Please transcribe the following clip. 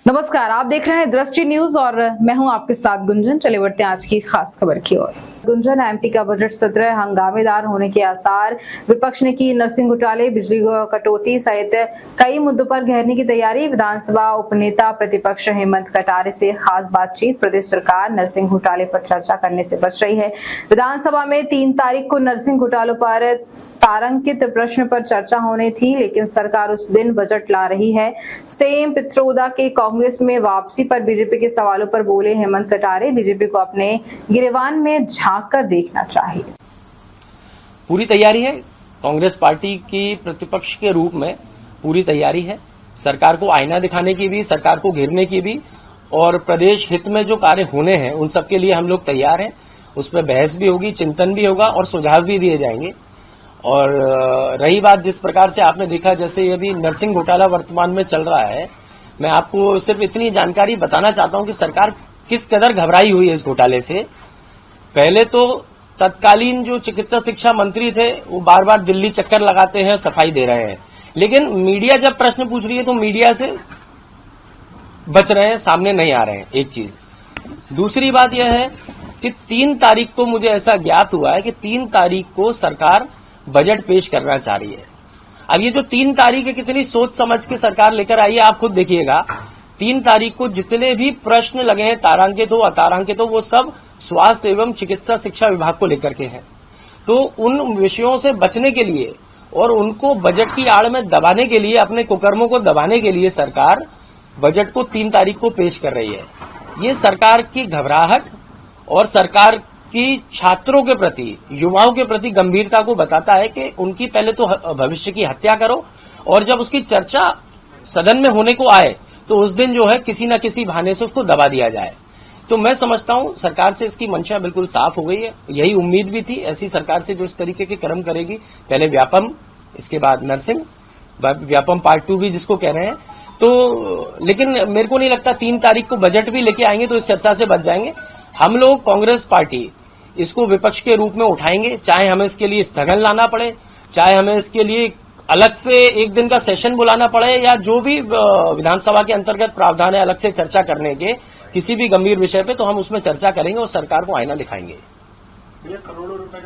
नमस्कार, आप देख रहे हैं दृष्टि न्यूज और मैं हूं आपके साथ गुंजन। चले बढ़ते हैं आज की खास खबर की ओर। गुंजन, एमपी का बजट सत्र हंगामेदार होने के आसार। विपक्ष ने की नरसिंह घोटाले, बिजली कटौती सहित कई मुद्दों पर घेरने की तैयारी। विधानसभा उपनेता प्रतिपक्ष हेमंत कटारे से खास बातचीत। प्रदेश सरकार नरसिंह घोटाले पर चर्चा करने से बच रही है। विधानसभा में 3 तारीख को नरसिंह घोटालों पर तारांकित प्रश्न पर चर्चा होनी थी, लेकिन सरकार उस दिन बजट ला रही है। सेम पित्रोदा के कांग्रेस में वापसी पर बीजेपी के सवालों पर बोले हेमंत कटारे, बीजेपी को अपने गिरेबान में झांक कर देखना चाहिए। पूरी तैयारी है। कांग्रेस पार्टी की प्रतिपक्ष के रूप में पूरी तैयारी है। सरकार को आईना दिखाने की भी, सरकार को घेरने की भी, और प्रदेश हित में जो कार्य होने हैं उन सब के लिए हम लोग तैयार हैं। उस पर बहस भी होगी, चिंतन भी होगा और सुझाव भी दिए जाएंगे। और रही बात जिस प्रकार से आपने देखा, जैसे अभी नरसिंह घोटाला वर्तमान में चल रहा है, मैं आपको सिर्फ इतनी जानकारी बताना चाहता हूं कि सरकार किस कदर घबराई हुई है इस घोटाले से। पहले तो तत्कालीन जो चिकित्सा शिक्षा मंत्री थे वो बार बार दिल्ली चक्कर लगाते हैं, सफाई दे रहे हैं, लेकिन मीडिया जब प्रश्न पूछ रही है तो मीडिया से बच रहे हैं, सामने नहीं आ रहे हैं। एक चीज। दूसरी बात यह है कि 3 तारीख को मुझे ऐसा ज्ञात हुआ है कि 3 तारीख को सरकार बजट पेश करना चाह रही है। अब ये जो 3 तारीख है, कितनी सोच समझ के सरकार लेकर आई है, आप खुद देखिएगा। 3 तारीख को जितने भी प्रश्न लगे हैं, तारांकित हो अतारांकित हो, वो सब स्वास्थ्य एवं चिकित्सा शिक्षा विभाग को लेकर के हैं। तो उन विषयों से बचने के लिए और उनको बजट की आड़ में दबाने के लिए, अपने कुकर्मों को दबाने के लिए सरकार बजट को 3 तारीख को पेश कर रही है। ये सरकार की घबराहट और सरकार कि छात्रों के प्रति, युवाओं के प्रति गंभीरता को बताता है कि उनकी पहले तो भविष्य की हत्या करो, और जब उसकी चर्चा सदन में होने को आए तो उस दिन जो है किसी न किसी बहाने से उसको दबा दिया जाए। तो मैं समझता हूं सरकार से इसकी मंशा बिल्कुल साफ हो गई है। यही उम्मीद भी थी ऐसी सरकार से जो इस तरीके के कर्म करेगी। पहले व्यापम, इसके बाद नरसिंह, व्यापम पार्ट 2 भी जिसको कह रहे हैं। तो लेकिन मेरे को नहीं लगता 3 तारीख को बजट भी लेके आएंगे तो इस चर्चा से बच जाएंगे। हम लोग कांग्रेस पार्टी इसको विपक्ष के रूप में उठाएंगे, चाहे हमें इसके लिए स्थगन लाना पड़े, चाहे हमें इसके लिए अलग से 1 दिन का सेशन बुलाना पड़े, या जो भी विधानसभा के अंतर्गत प्रावधान है अलग से चर्चा करने के किसी भी गंभीर विषय पे, तो हम उसमें चर्चा करेंगे और सरकार को आईना दिखाएंगे। करोड़ों रुपए का